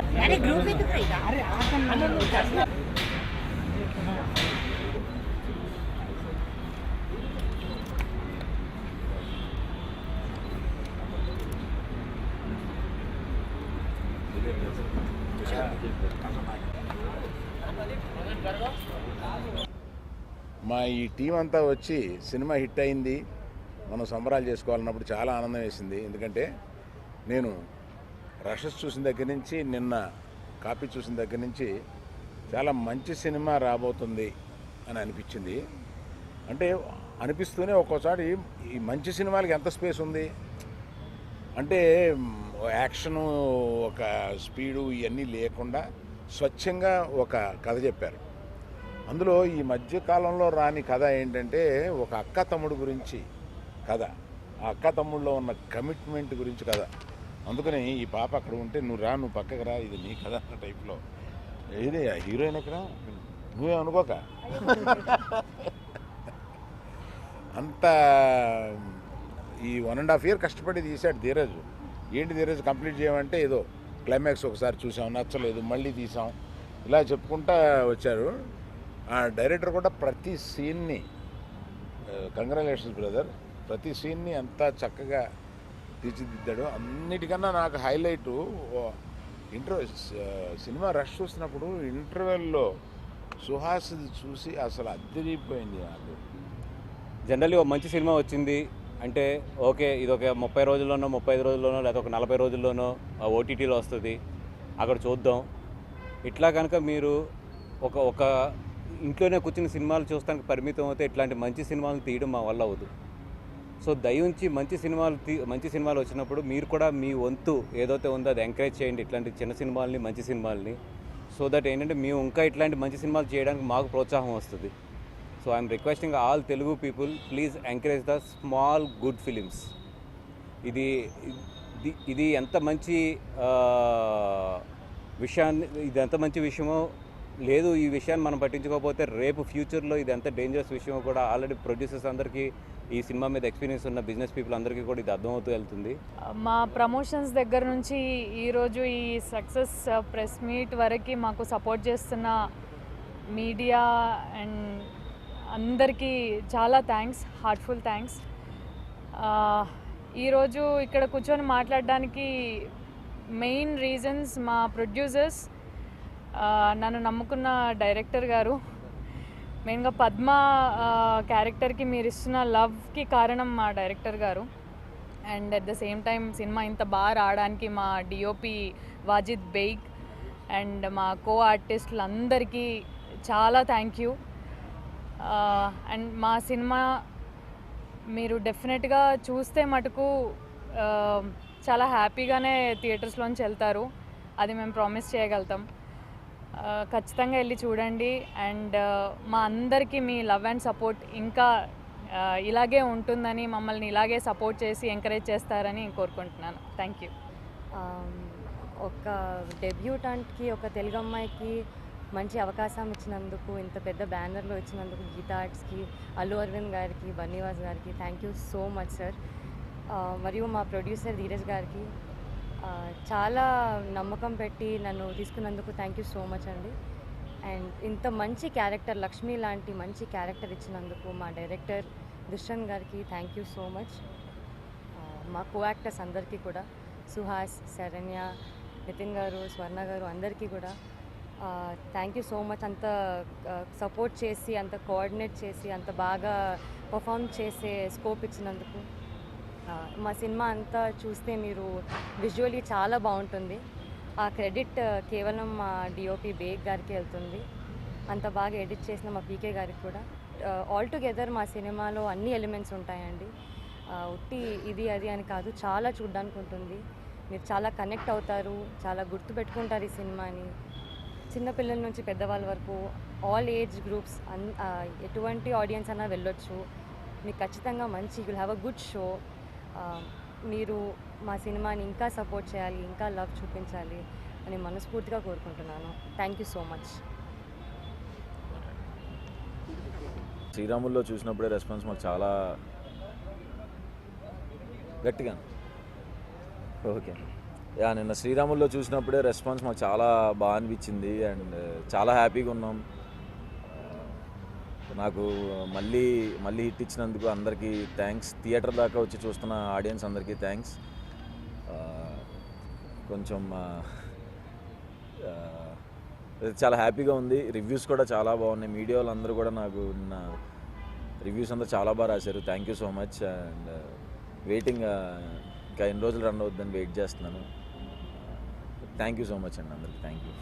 మా ఈ టీం అంతా వచ్చి సినిమా హిట్ అయింది, మనం సంబరాలు చేసుకోవాలన్నప్పుడు చాలా ఆనందం వేసింది. ఎందుకంటే నేను రషెస్ చూసిన దగ్గర నుంచి, నిన్న కాపీ చూసిన దగ్గర నుంచి చాలా మంచి సినిమా రాబోతుంది అని అనిపించింది. అంటే అనిపిస్తూనే ఒక్కోసారి ఈ మంచి సినిమాలకి ఎంత స్పేస్ ఉంది అంటే, యాక్షను, ఒక స్పీడు ఇవన్నీ లేకుండా స్వచ్ఛంగా ఒక కథ చెప్పారు. అందులో ఈ మధ్యకాలంలో రాని కథ ఏంటంటే, ఒక అక్క తమ్ముడు గురించి కథ, ఆ అక్క తమ్ముళ్ళలో ఉన్న కమిట్మెంట్ గురించి కథ. అందుకని ఈ పాప అక్కడ ఉంటే, నువ్వు పక్కకి రా, ఇది నీ కథ అన్న టైప్లో. ఇది హీరోయిన్ ఎక్కడ, నువ్వే అనుకోక అంత ఈ 1.5 year కష్టపడి తీశాడు ధీరజ్. ఏంటి ధీరజ్ కంప్లీట్ చేయమంటే, ఏదో క్లైమాక్స్ ఒకసారి చూసాం, నచ్చలేదు, మళ్ళీ తీసాం, ఇలా చెప్పుకుంటా వచ్చారు. ఆ డైరెక్టర్ కూడా ప్రతి సీన్ని, కంగ్రాచులేషన్స్ బ్రదర్, ప్రతి సీన్ని అంతా చక్కగా తీర్చిదిద్దాడు. అన్నిటికన్నా నాకు హైలైటు సినిమా రష్ చూసినప్పుడు ఇంటర్వెల్లో సుహాస్ చూసి అసలు అద్దరిపోయింది నాకు. జనరల్లీ ఒక మంచి సినిమా వచ్చింది అంటే ఓకే, ఇది ఒక 30 రోజుల్లోనో 35 రోజుల్లోనో లేదా ఒక 40 రోజుల్లోనో ఓటీటీలో వస్తుంది, అక్కడ చూద్దాం. ఇట్లా కనుక మీరు ఒక ఇంట్లోనే కూర్చుని సినిమాలు చూస్తానికి పరిమితం అయితే ఇట్లాంటి మంచి సినిమాలు తీయడం మా వల్ల అవ్వదు. సో దయించి మంచి సినిమాలు వచ్చినప్పుడు మీరు కూడా మీ వంతు ఏదైతే ఉందో అది ఎంకరేజ్ చేయండి, ఇట్లాంటి చిన్న సినిమాలని, మంచి సినిమాలని. సో దట్ ఏంటంటే మేము ఇంకా ఇట్లాంటి మంచి సినిమాలు చేయడానికి మాకు ప్రోత్సాహం వస్తుంది. So I'm requesting all Telugu people, please encourage the small good films. ఇది ఎంత మంచి విషయమో లేదు, ఈ విషయాన్ని మనం పట్టించుకోకపోతే రేపు ఫ్యూచర్లో ఇది ఎంత డేంజరస్ విషయమో కూడా ఆల్రెడీ ప్రొడ్యూసర్స్ అందరికీ, ఈ సినిమా మీద ఎక్స్పీరియన్స్ ఉన్న బిజినెస్ పీపుల్ అందరికీ కూడా ఇది అర్థమవుతూ వెళ్తుంది. మా ప్రమోషన్స్ దగ్గర నుంచి ఈరోజు ఈ సక్సెస్ ప్రెస్ మీట్ వరకు మాకు సపోర్ట్ చేస్తున్న మీడియా అండ్ అందరికీ చాలా థ్యాంక్స్, హార్ట్ఫుల్ థ్యాంక్స్. ఈరోజు ఇక్కడ కూర్చొని మాట్లాడడానికి మెయిన్ రీజన్స్ మా ప్రొడ్యూసర్స్, నన్ను నమ్ముకున్న డైరెక్టర్ గారు, మెయిన్గా పద్మ క్యారెక్టర్కి మీరు ఇస్తున్న లవ్కి కారణం మా డైరెక్టర్ గారు. And at the same time cinema ఇంత బాగా రావడానికి మా డిఓపి వాజిద్ బేగ్ అండ్ మా కో ఆర్టిస్టులు అందరికీ చాలా థ్యాంక్ యూ. అండ్ మా సినిమా మీరు డెఫినెట్గా చూస్తే మటుకు చాలా హ్యాపీగానే థియేటర్స్లోంచి వెళ్తారు, అది మేము ప్రామిస్ చేయగలుగుతాం. ఖచ్చితంగా వెళ్ళి చూడండి. అండ్ మా అందరికీ మీ లవ్ అండ్ సపోర్ట్ ఇంకా ఇలాగే ఉంటుందని, మమ్మల్ని ఇలాగే సపోర్ట్ చేసి ఎంకరేజ్ చేస్తారని కోరుకుంటున్నాను. Thank you. ఒక డెబ్యూటాంట్కి, ఒక తెలుగు అమ్మాయికి మంచి అవకాశం ఇచ్చినందుకు, ఇంత పెద్ద బ్యానర్లో ఇచ్చినందుకు గీతా ఆర్ట్స్కి, అల్లు అరవింద్ గారికి, బన్నీవాస్ గారికి thank you so much sir. మరియు మా ప్రొడ్యూసర్ ధీరజ్ గారికి చాలా నమ్మకం పెట్టి నన్ను తీసుకున్నందుకు థ్యాంక్ యూ సో మచ్ అండి. అండ్ ఇంత మంచి క్యారెక్టర్, లక్ష్మి లాంటి మంచి క్యారెక్టర్ ఇచ్చినందుకు మా డైరెక్టర్ దుష్యంత్ గారికి థ్యాంక్ యూ సో మచ్. మా కో యాక్టర్స్ అందరికీ కూడా, సుహాస్, శరణ్య, నితిన్ గారు, స్వర్ణ గారు అందరికీ కూడా థ్యాంక్ యూ సో మచ్. అంత సపోర్ట్ చేసి, అంత కోఆర్డినేట్ చేసి, అంత బాగా పర్ఫామ్ చేసే స్కోప్ ఇచ్చినందుకు. మా సినిమా అంతా చూస్తే మీరు విజువల్లీ చాలా బాగుంటుంది. ఆ క్రెడిట్ కేవలం మా డిఓపి బేగ్ గారికి వెళ్తుంది. అంత బాగా ఎడిట్ చేసిన మా పీకే గారికి కూడా. ఆల్ టుగెదర్ మా సినిమాలో అన్ని ఎలిమెంట్స్ ఉంటాయండి, ఉట్టి ఇది అది అని కాదు, చాలా చూడ్డానికి ఉంటుంది. మీరు చాలా కనెక్ట్ అవుతారు, చాలా గుర్తుపెట్టుకుంటారు ఈ సినిమాని. చిన్నపిల్లల నుంచి పెద్దవాళ్ళ వరకు ఆల్ ఏజ్ గ్రూప్స్, ఎటువంటి ఆడియన్స్ అన్నా వెళ్ళొచ్చు. మీకు ఖచ్చితంగా మంచి, you'll have a good show. మీరు మా సినిమాని ఇంకా సపోర్ట్ చేయాలి, ఇంకా లవ్ చూపించాలి అని మనస్ఫూర్తిగా కోరుకుంటున్నాను. Thank you so much. శ్రీరాముల్లో చూసినప్పుడే రెస్పాన్స్ మాకు చాలా గట్టిగా, ఓకే నిన్న శ్రీరాముల్లో చూసినప్పుడే రెస్పాన్స్ మాకు చాలా బాగా అనిపించింది అండ్ చాలా హ్యాపీగా ఉన్నాం. నాకు మళ్ళీ మళ్ళీ హిట్ ఇచ్చినందుకు అందరికీ థ్యాంక్స్. థియేటర్ దాకా వచ్చి చూస్తున్న ఆడియన్స్ అందరికీ థ్యాంక్స్. కొంచెం చాలా హ్యాపీగా ఉంది. రివ్యూస్ కూడా చాలా బాగున్నాయి. మీడియా వాళ్ళందరూ కూడా నాకు నిన్న రివ్యూస్ అందరూ చాలా బాగా రాశారు. Thank you so much. And waiting ఇంకా ఎన్ని రోజులు రన్ అవుతుందని వెయిట్ చేస్తున్నాను. థ్యాంక్ యూ సో మచ్ అండి అందరికి. Thank you.